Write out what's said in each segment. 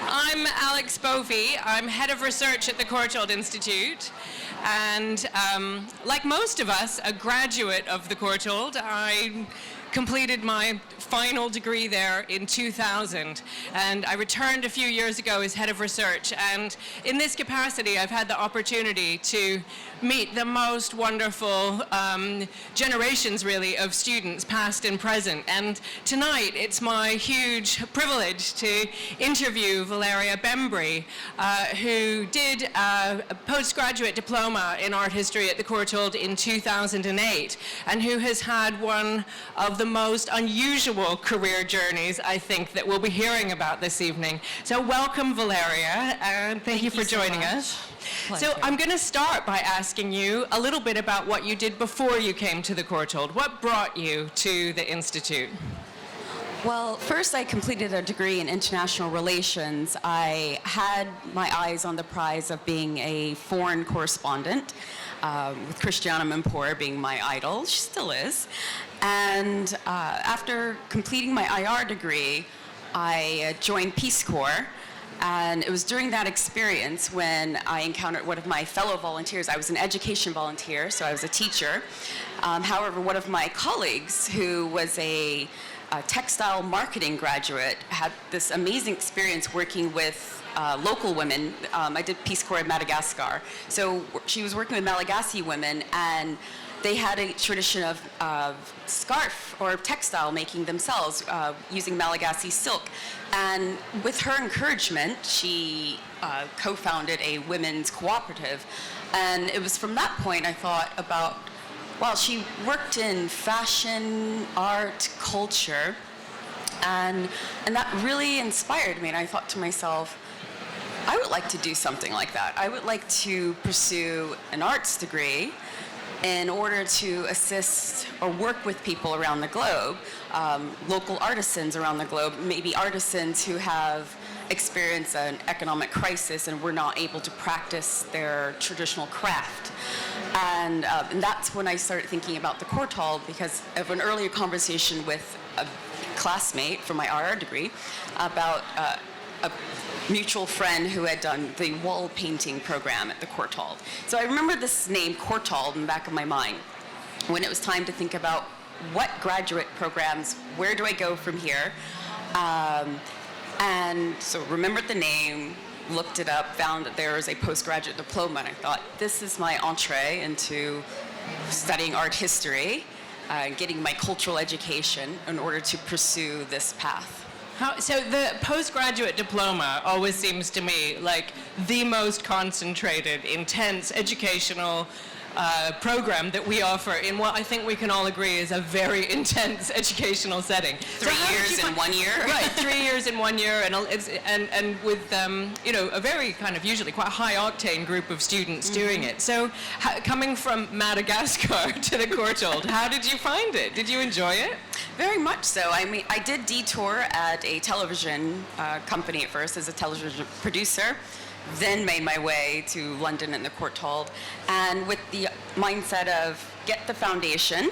I'm Alex Bovey. I'm head of research at the Courtauld Institute. And like most of us, a graduate of the Courtauld. I completed my final degree there in 2000, and I returned a few years ago as head of research. And in this capacity, I've had the opportunity to meet the most wonderful generations, really, of students, past and present. And tonight, it's my huge privilege to interview Valeria Bembry, who did a postgraduate diploma in art history at the Courtauld in 2008, and who has had one of the most unusual career journeys, I think, that we'll be hearing about this evening. So welcome, Valeria, and thank you for joining us. Pleasure. So I'm going to start by asking you a little bit about what you did before you came to the Courtauld. What brought you to the Institute? Well, first I completed a degree in international relations. I had my eyes on the prize of being a foreign correspondent, with Christiana Mempour being my idol. She still is. And after completing my IR degree, I joined Peace Corps. And it was during that experience when I encountered one of my fellow volunteers. I was an education volunteer, so I was a teacher. However, one of my colleagues, who was a textile marketing graduate, had this amazing experience working with local women. I did Peace Corps in Madagascar. So she was working with Malagasy women, and they had a tradition of scarf or textile making themselves using Malagasy silk. And with her encouragement, she co-founded a women's cooperative. And it was from that point I thought about, well, she worked in fashion, art, culture, and that really inspired me. And I thought to myself, I would like to do something like that. I would like to pursue an arts degree in order to assist or work with people around the globe, local artisans around the globe, maybe artisans who have experienced an economic crisis and were not able to practice their traditional craft. And that's when I started thinking about the Courtauld, because of an earlier conversation with a classmate from my RR degree about a mutual friend who had done the wall painting program at the Courtauld. So I remember this name, Courtauld, in the back of my mind when it was time to think about what graduate programs, where do I go from here? And so remembered the name, looked it up, found that there was a postgraduate diploma, and I thought, this is my entree into studying art history, getting my cultural education in order to pursue this path. So the postgraduate diploma always seems to me like the most concentrated, intense educational program that we offer in what I think we can all agree is a very intense educational setting. 3 years in 1 year? Right, 3 years in 1 year, and with a very kind of usually quite high octane group of students doing it. So coming from Madagascar to the Courtauld, how did you find it? Did you enjoy it? Very much so. I mean, I did detour at a television company at first as a television producer, then made my way to London and the Courtauld, and with the mindset of get the foundation,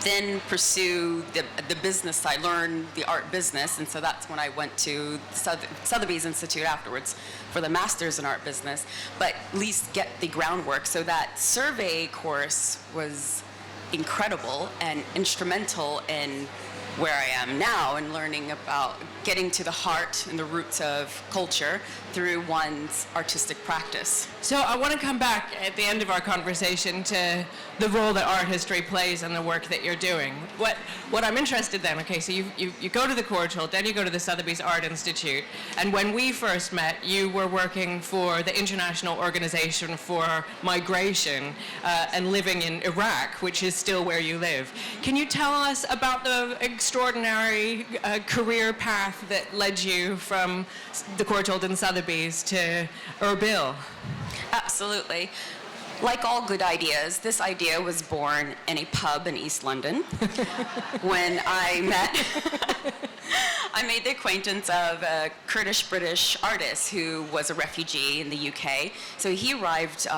then pursue the business side, learn the art business, and so that's when I went to Sotheby's Institute afterwards for the master's in art business, but at least get the groundwork. So that survey course was incredible and instrumental in where I am now and learning about getting to the heart and the roots of culture through one's artistic practice. So I want to come back at the end of our conversation to the role that art history plays in the work that you're doing. What I'm interested then, okay, so you go to the Courtauld, then you go to the Sotheby's Art Institute, and when we first met, you were working for the International Organization for Migration and living in Iraq, which is still where you live. Can you tell us about the extraordinary career path that led you from the Courtauld and Sotheby's to Erbil? Absolutely. Like all good ideas, this idea was born in a pub in East London when I made the acquaintance of a Kurdish-British artist who was a refugee in the UK. So he arrived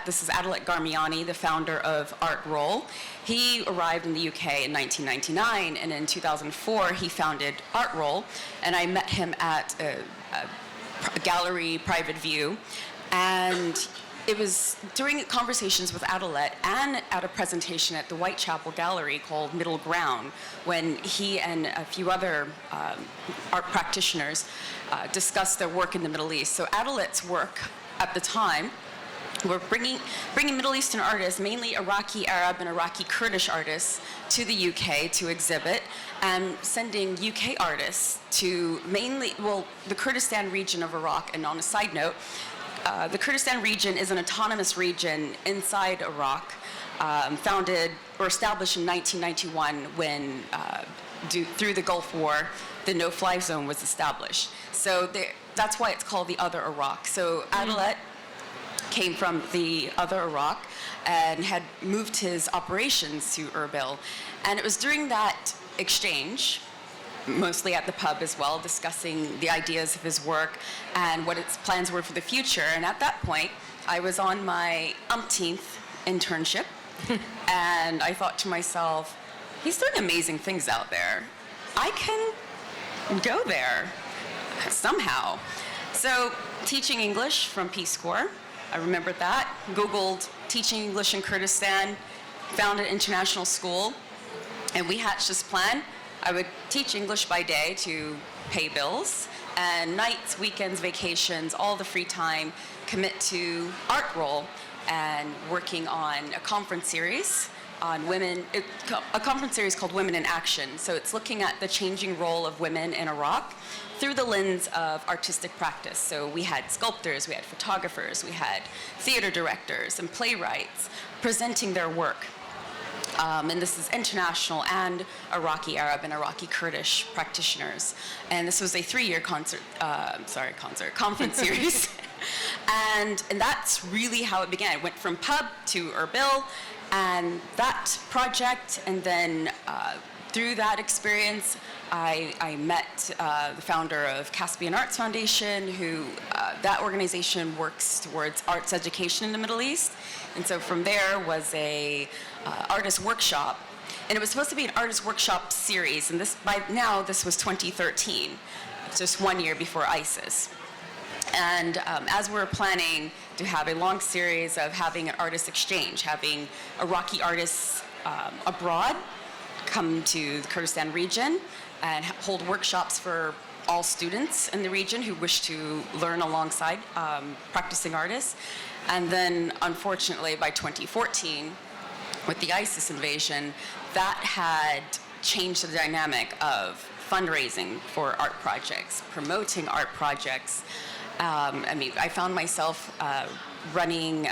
this is Adalek Garmiani, the founder of Art Roll. He arrived in the UK in 1999, and in 2004 he founded Art Roll, and I met him at gallery private view. And it was during conversations with Adelet and at a presentation at the Whitechapel Gallery called Middle Ground, when he and a few other art practitioners discussed their work in the Middle East. So Adelet's work at the time were bringing Middle Eastern artists, mainly Iraqi Arab and Iraqi Kurdish artists, to the UK to exhibit, and sending UK artists to mainly, well, the Kurdistan region of Iraq. And on a side note, the Kurdistan region is an autonomous region inside Iraq, founded or established in 1991 when, through the Gulf War, the no-fly zone was established. So that's why it's called the Other Iraq. So Adelet came from the Other Iraq and had moved his operations to Erbil. And it was during that exchange, mostly at the pub as well, discussing the ideas of his work and what its plans were for the future. And at that point, I was on my umpteenth internship, and I thought to myself, he's doing amazing things out there. I can go there somehow. So teaching English from Peace Corps, I remembered that. Googled teaching English in Kurdistan, found an international school, and we hatched this plan. I would teach English by day to pay bills, and nights, weekends, vacations, all the free time, commit to art role and working on a conference series on women, a conference series called Women in Action. So it's looking at the changing role of women in Iraq through the lens of artistic practice. So we had sculptors, we had photographers, we had theater directors and playwrights presenting their work. And this is international and Iraqi Arab and Iraqi Kurdish practitioners. And this was a 3-year conference series. And that's really how it began. It went from pub to Erbil, and that project, and then through that experience, I met the founder of Caspian Arts Foundation, who that organization works towards arts education in the Middle East. And so from there was a artist workshop, and it was supposed to be an artist workshop series. And this, by now, this was 2013, just 1 year before ISIS. And as we were planning to have a long series of having an artist exchange, having Iraqi artists abroad come to the Kurdistan region and hold workshops for all students in the region who wish to learn alongside practicing artists. And then, unfortunately, by 2014, with the ISIS invasion, that had changed the dynamic of fundraising for art projects, promoting art projects. I found myself running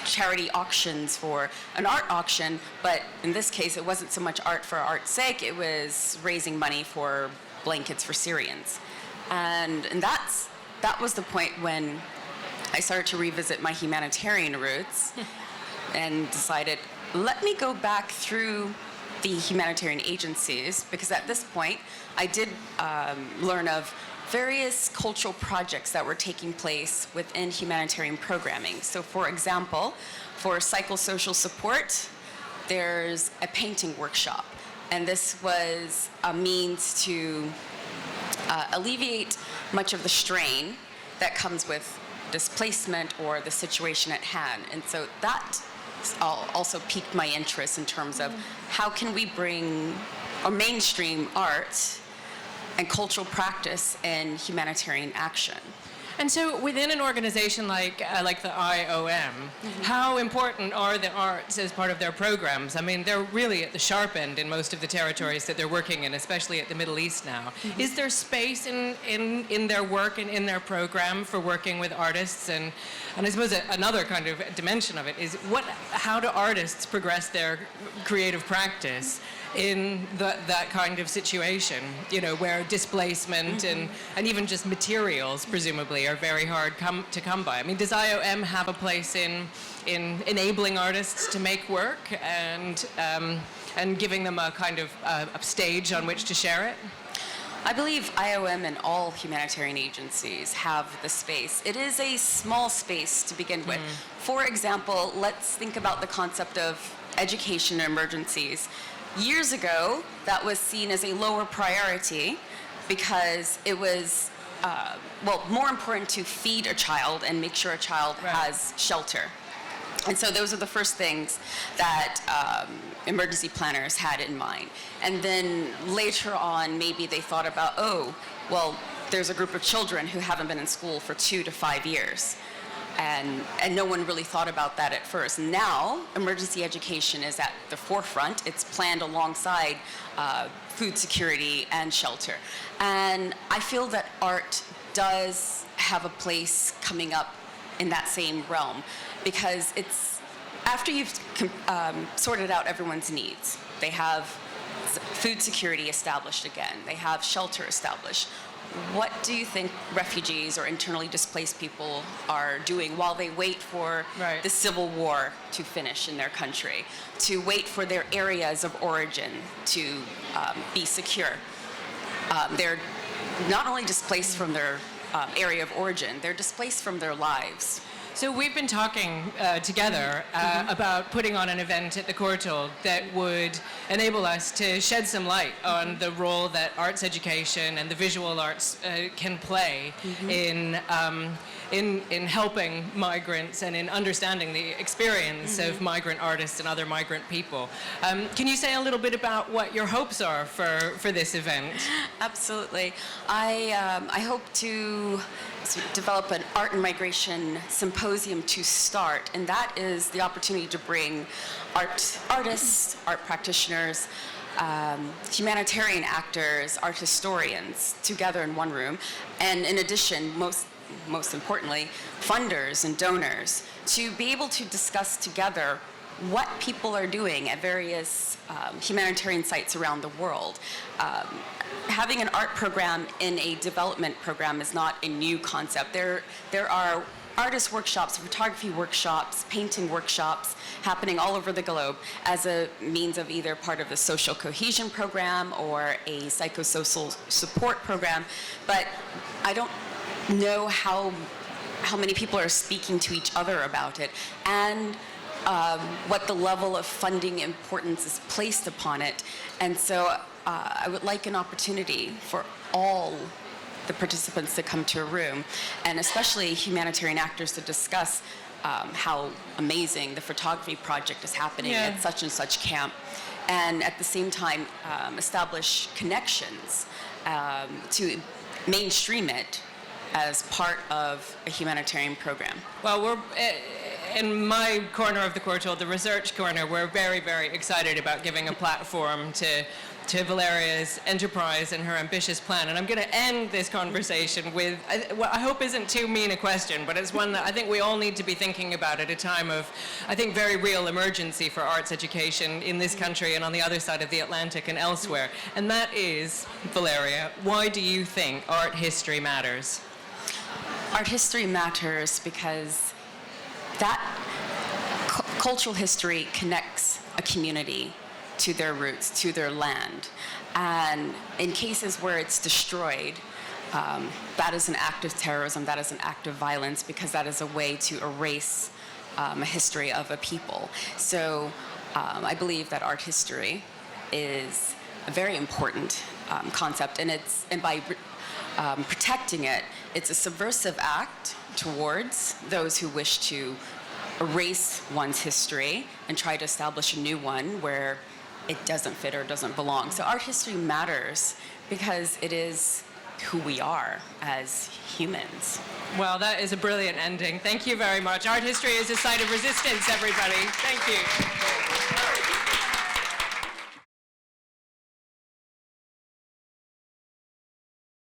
charity auctions for an art auction, but in this case, it wasn't so much art for art's sake, it was raising money for blankets for Syrians. And that was the point when I started to revisit my humanitarian roots and decided, let me go back through the humanitarian agencies, because at this point, I did learn of various cultural projects that were taking place within humanitarian programming. So for example, for psychosocial support, there's a painting workshop. And this was a means to alleviate much of the strain that comes with displacement or the situation at hand. And so that also piqued my interest in terms of how can we bring or mainstream art and cultural practice in humanitarian action. And so within an organization like the IOM, how important are the arts as part of their programs? I mean, they're really at the sharp end in most of the territories that they're working in, especially at the Middle East now. Is there space in their work and in their program for working with artists? And I suppose another kind of dimension of it is how do artists progress their creative practice in that kind of situation, where displacement and even just materials, presumably, are very hard to come by? I mean, does IOM have a place in enabling artists to make work and giving them a kind of a stage on which to share it? I believe IOM and all humanitarian agencies have the space. It is a small space to begin with. For example, let's think about the concept of education in emergencies. Years ago, that was seen as a lower priority because it was more important to feed a child and make sure a child has shelter. And so those are the first things that emergency planners had in mind. And then later on, maybe they thought about, there's a group of children who haven't been in school for 2 to 5 years. And no one really thought about that at first. Now, emergency education is at the forefront. It's planned alongside food security and shelter. And I feel that art does have a place coming up in that same realm, because it's after you've sorted out everyone's needs. They have food security established again. They have shelter established. What do you think refugees or internally displaced people are doing while they wait for the civil war to finish in their country, to wait for their areas of origin to be secure? They're not only displaced from their area of origin, they're displaced from their lives. So we've been talking together about putting on an event at the Courtauld that would enable us to shed some light on the role that arts education and the visual arts can play in helping migrants and in understanding the experience of migrant artists and other migrant people. Can you say a little bit about what your hopes are for this event? Absolutely. I hope to develop an art and migration symposium to start, and that is the opportunity to bring artists, art practitioners, humanitarian actors, art historians together in one room, and in addition, most importantly, funders and donors, to be able to discuss together what people are doing at various humanitarian sites around the world. Having an art program in a development program is not a new concept. There are artist workshops, photography workshops, painting workshops happening all over the globe as a means of either part of the social cohesion program or a psychosocial support program. But I don't know how many people are speaking to each other about it, and what the level of funding importance is placed upon it. And so I would like an opportunity for all the participants to come to a room, and especially humanitarian actors, to discuss how amazing the photography project is happening at such and such camp, and at the same time establish connections to mainstream it as part of a humanitarian program. Well, we're in my corner of the Courtauld, the research corner, we're very, very excited about giving a platform to Valeria's enterprise and her ambitious plan. And I'm going to end this conversation with what I hope isn't too mean a question, but it's one that I think we all need to be thinking about at a time of, I think, very real emergency for arts education in this country and on the other side of the Atlantic and elsewhere. And that is, Valeria, why do you think art history matters? Art history matters because that cultural history connects a community to their roots, to their land. And in cases where it's destroyed, that is an act of terrorism, that is an act of violence, because that is a way to erase a history of a people. So I believe that art history is a very important concept, and by protecting it, it's a subversive act towards those who wish to erase one's history and try to establish a new one where it doesn't fit or doesn't belong. So art history matters because it is who we are as humans. Well, that is a brilliant ending. Thank you very much. Art history is a site of resistance, everybody. Thank you.